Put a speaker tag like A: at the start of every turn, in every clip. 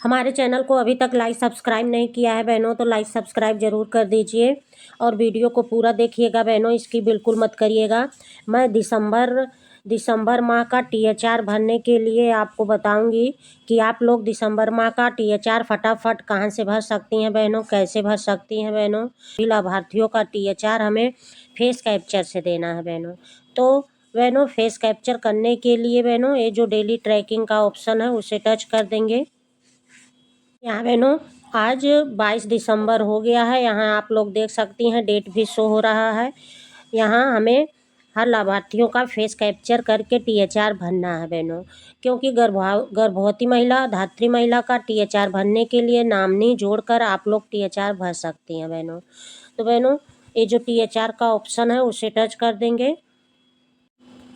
A: हमारे चैनल को अभी तक लाइक सब्सक्राइब नहीं किया है बहनों तो लाइक सब्सक्राइब ज़रूर कर दीजिए और वीडियो को पूरा देखिएगा बहनों, इसकी बिल्कुल मत करिएगा। मैं दिसंबर माह का THR भरने के लिए आपको बताऊंगी कि आप लोग दिसंबर माह का THR फटाफट कहां से भर सकती हैं बहनों, कैसे भर सकती हैं बहनों। लाभार्थियों का THR हमें फेस कैप्चर से देना है बहनों। तो बहनों फेस कैप्चर करने के लिए बहनों ये जो डेली ट्रैकिंग का ऑप्शन है उसे टच कर देंगे। यहाँ बहनों आज 22 दिसंबर हो गया है। यहाँ आप लोग देख सकती हैं डेट भी शो हो रहा है। यहाँ हमें हर लाभार्थियों का फेस कैप्चर करके THR भरना है बहनों, क्योंकि गर्भवती महिला धात्री महिला का THR भरने के लिए नामनी जोड़कर आप लोग THR भर सकती हैं बहनों। तो बहनों ये जो THR का ऑप्शन है उसे टच कर देंगे।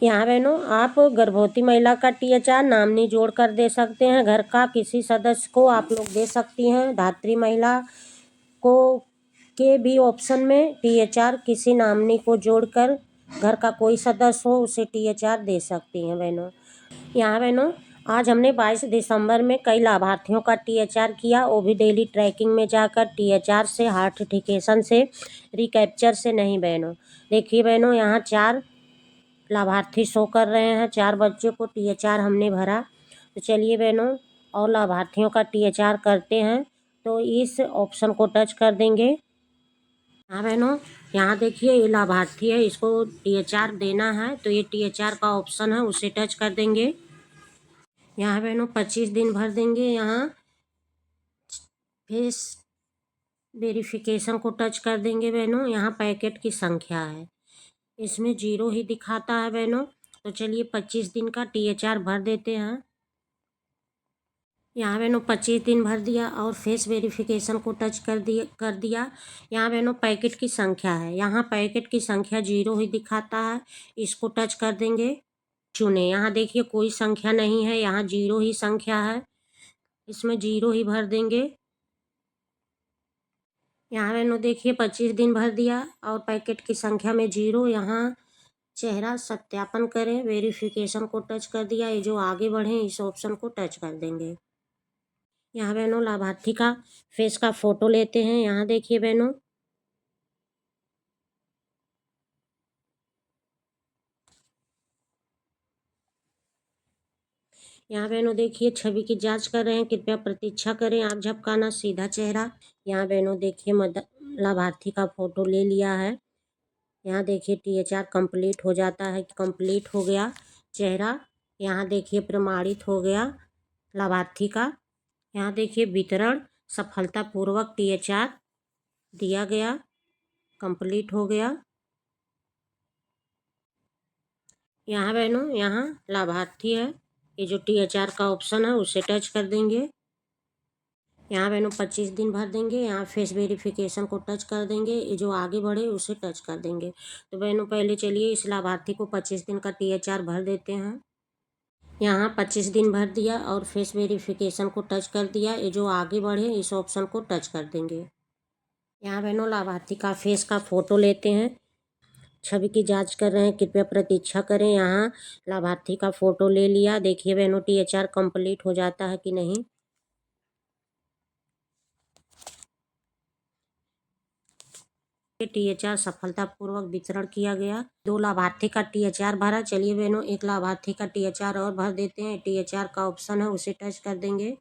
A: यहाँ बहनों आप गर्भवती महिला का THR नामनी जोड़ कर दे सकते हैं, घर का किसी सदस्य को आप लोग दे सकती हैं। धात्री महिला को के भी ऑप्शन में THR किसी नामनी को जोड़कर घर का कोई सदस्य हो उसे THR दे सकती हैं बहनों। यहाँ बहनों आज हमने 22 दिसंबर में कई लाभार्थियों का THR किया, वो भी डेली ट्रैकिंग में जाकर THR से, हार्टिफिकेशन से, रिकैप्चर से नहीं बहनों। देखिए बहनों यहाँ 4 लाभार्थी शो कर रहे हैं, 4 बच्चों को THR हमने भरा। तो चलिए बहनों और लाभार्थियों का THR करते हैं। तो इस ऑप्शन को टच कर देंगे। हाँ बहनों यहाँ देखिए ये लाभार्थी है, इसको THR देना है तो ये THR का ऑप्शन है उसे टच कर देंगे। यहाँ बहनों 25 दिन भर देंगे। यहाँ फेस वेरिफिकेशन को टच कर देंगे बहनों। यहाँ पैकेट की संख्या है, इसमें 0 ही दिखाता है बहनों। तो चलिए 25 दिन का THR भर देते हैं। यहाँ बहनों 25 दिन भर दिया और फेस वेरिफिकेशन को टच कर दिया। यहाँ बहनों पैकेट की संख्या है, यहाँ पैकेट की संख्या 0 ही दिखाता है, इसको टच कर देंगे। चुने यहाँ देखिए कोई संख्या नहीं है, यहाँ 0 ही संख्या है, इसमें 0 ही भर देंगे। यहाँ बहनों देखिए 25 दिन भर दिया और पैकेट की संख्या में 0। यहाँ चेहरा सत्यापन करें, वेरिफिकेशन को टच कर दिया। ये जो आगे बढ़े इस ऑप्शन को टच कर देंगे। यहाँ बहनों लाभार्थी का फेस का फोटो लेते हैं। यहाँ देखिए बहनों यहाँ बहनों देखिए छवि की जांच कर रहे हैं, कृपया प्रतीक्षा करें, आप झपकाना सीधा चेहरा। यहाँ बहनों देखिए लाभार्थी का फोटो ले लिया है। यहाँ देखिए THR कंप्लीट हो जाता है, कंप्लीट हो गया चेहरा। यहाँ देखिए प्रमाणित हो गया लाभार्थी का। यहाँ देखिए वितरण सफलतापूर्वक THR दिया गया, कंप्लीट हो गया। यहाँ बहनों यहाँ लाभार्थी है, ये जो THR का ऑप्शन है उसे टच कर देंगे। यहाँ बहनों 25 दिन भर देंगे। यहाँ फेस वेरिफिकेशन को टच कर देंगे, ये जो आगे बढ़े उसे टच कर देंगे। तो बहनों पहले चलिए इस लाभार्थी को 25 दिन का THR भर देते हैं। यहाँ 25 दिन भर दिया और फेस वेरिफिकेशन को टच कर दिया, ये जो आगे बढ़े इस ऑप्शन को टच कर देंगे। यहाँ बहनों लाभार्थी का फेस का फोटो लेते हैं, छवि की जांच कर रहे हैं, कृपया प्रतीक्षा करें। यहाँ लाभार्थी का फोटो ले लिया। देखिए बहनों THR कंप्लीट हो जाता है कि नहीं। THR सफलतापूर्वक वितरण किया गया। 2 लाभार्थी का THR भरा। चलिए बहनों एक लाभार्थी का THR और भर देते हैं। THR का ऑप्शन है उसे टच कर देंगे।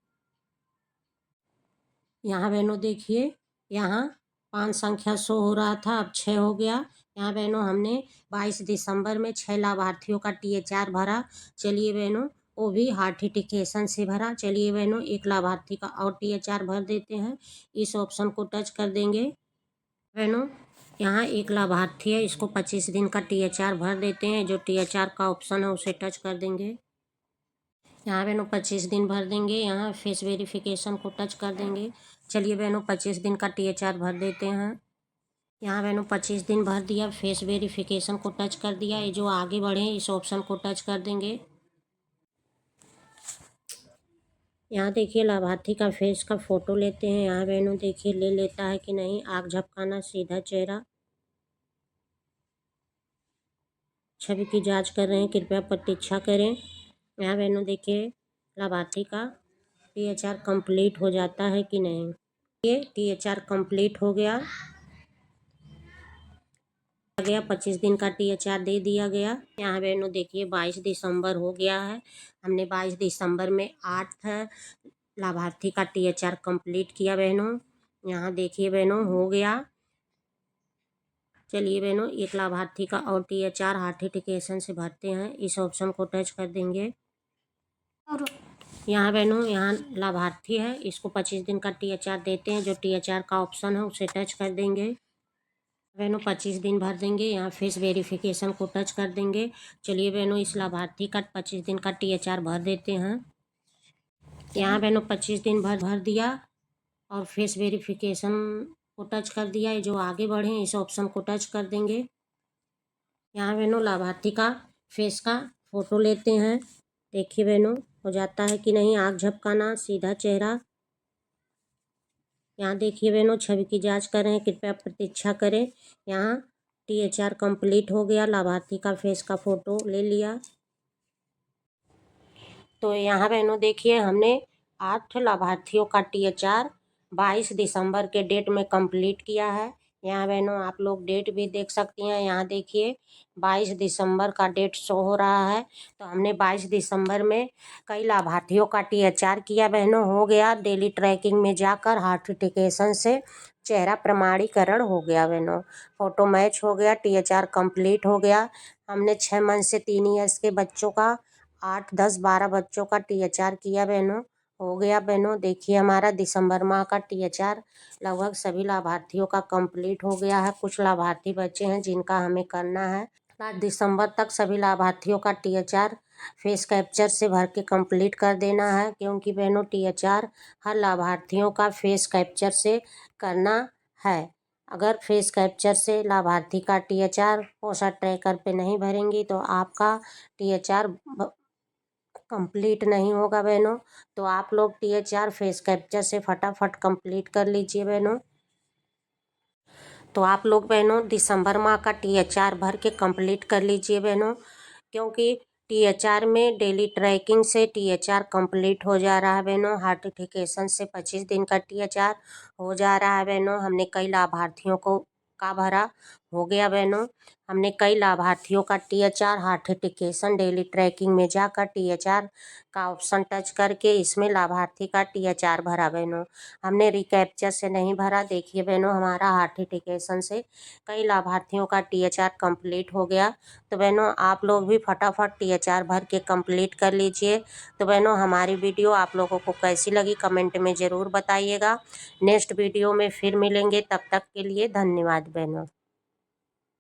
A: यहाँ बहनों देखिए यहाँ 5 संख्या शो हो रहा था, अब 6 हो गया। यहाँ बहनों हमने 22 दिसंबर में 6 लाभार्थियों का THR भरा। चलिए बहनों वो भी हार्टिफिकेशन से भरा। चलिए बहनों एक लाभार्थी का और THR भर देते हैं, इस ऑप्शन को टच कर देंगे। बहनों यहाँ एक लाभार्थी है, इसको 25 दिन का THR भर देते हैं, जो THR का ऑप्शन है उसे टच कर देंगे। यहाँ बहनों 25 दिन भर देंगे। यहाँ फेस वेरिफिकेशन को टच कर देंगे। चलिए बहनों 25 दिन का THR भर देते हैं। यहाँ बहनों 25 दिन भर दिया, फेस वेरिफिकेशन को टच कर दिया, ये जो आगे बढ़े इस ऑप्शन को टच कर देंगे। यहाँ देखिए लाभार्थी का फेस का फोटो लेते हैं। यहाँ बहनों देखिए ले लेता है कि नहीं, आँख झपकाना सीधा चेहरा, छवि की जांच कर रहे हैं, कृपया प्रतीक्षा करें। यहाँ बहनों देखिए लाभार्थी का THR कंप्लीट हो जाता है कि नहीं। ये THR कंप्लीट हो गया 25 दिन का THR दे दिया गया। यहाँ बहनों देखिए 22 दिसंबर हो गया है। हमने 22 दिसंबर में 8 लाभार्थी का THR कंप्लीट किया बहनों। यहाँ देखिए बहनों हो गया। चलिए बहनों एक लाभार्थी का और THR हार्टिफिकेशन से भरते हैं। इस ऑप्शन को टच कर देंगे और यहाँ बहनों यहाँ लाभार्थी है, इसको 25 दिन का THR देते हैं। जो THR का ऑप्शन है उसे टच कर देंगे बहनों। 25 दिन भर देंगे। यहाँ फेस वेरिफिकेशन को टच कर देंगे। चलिए बहनों इस लाभार्थी का 25 दिन का THR भर देते हैं। यहाँ बहनों 25 दिन भर दिया और फेस वेरिफिकेशन को टच कर दिया है। जो आगे बढ़े इस ऑप्शन को टच कर देंगे। यहाँ बहनों लाभार्थी का फेस का फोटो लेते हैं। देखिए बहनों हो जाता है कि नहीं। आँख झपकाना, सीधा चेहरा। यहाँ देखिए बहनों छवि की जांच करें, कृपया प्रतीक्षा करें। यहाँ THR कंप्लीट हो गया। लाभार्थी का फेस का फोटो ले लिया। तो यहाँ बहनों देखिए हमने 8 लाभार्थियों का THR 22 दिसंबर के डेट में कंप्लीट किया है। यहाँ बहनों आप लोग डेट भी देख सकती हैं। यहाँ देखिए 22 दिसंबर का डेट शो हो रहा है। तो हमने 22 दिसंबर में कई लाभार्थियों का THR किया बहनों। हो गया डेली ट्रैकिंग में जाकर हार्टिफिकेशन से चेहरा प्रमाणीकरण हो गया बहनों। फोटो मैच हो गया, THR कंप्लीट हो गया। हमने 6 मंथ से 3 ईयर्स के बच्चों का 8, 10, 12 बच्चों का THR किया बहनों। हो गया बहनों। देखिए हमारा दिसंबर माह का THR लगभग सभी लाभार्थियों का कंप्लीट हो गया है। कुछ लाभार्थी बच्चे हैं जिनका हमें करना है। 7 दिसंबर तक सभी लाभार्थियों का THR फेस कैप्चर से भर के कंप्लीट कर देना है, क्योंकि बहनों THR हर लाभार्थियों का फेस कैप्चर से करना है। अगर फेस कैप्चर से लाभार्थी का THR पोषण ट्रैकर पे नहीं भरेंगी तो आपका THR कंप्लीट नहीं होगा बहनों। तो आप लोग THR फेस कैप्चर से फटाफट कंप्लीट कर लीजिए बहनों। तो आप लोग बहनों दिसंबर माह का THR भर के कंप्लीट कर लीजिए बहनों, क्योंकि THR में डेली ट्रैकिंग से THR कंप्लीट हो जा रहा है बहनों। हार्टिफिकेशन से 25 दिन का THR हो जा रहा है बहनों। हमने कई लाभार्थियों को का भरा हो गया बहनों। हमने कई लाभार्थियों का THR हार्टिफिकेशन डेली ट्रैकिंग में जाकर THR का ऑप्शन टच करके इसमें लाभार्थी का THR भरा बहनों। हमने रिकैप्चर से नहीं भरा। देखिए बहनों हमारा हार्टिफिकेशन से कई लाभार्थियों का THR कंप्लीट हो गया। तो बहनों आप लोग भी फटाफट THR भर के कंप्लीट कर लीजिए। तो बहनों हमारी वीडियो आप लोगों को कैसी लगी कमेंट में ज़रूर बताइएगा। नेक्स्ट वीडियो में फिर मिलेंगे, तब तक के लिए धन्यवाद बहनों।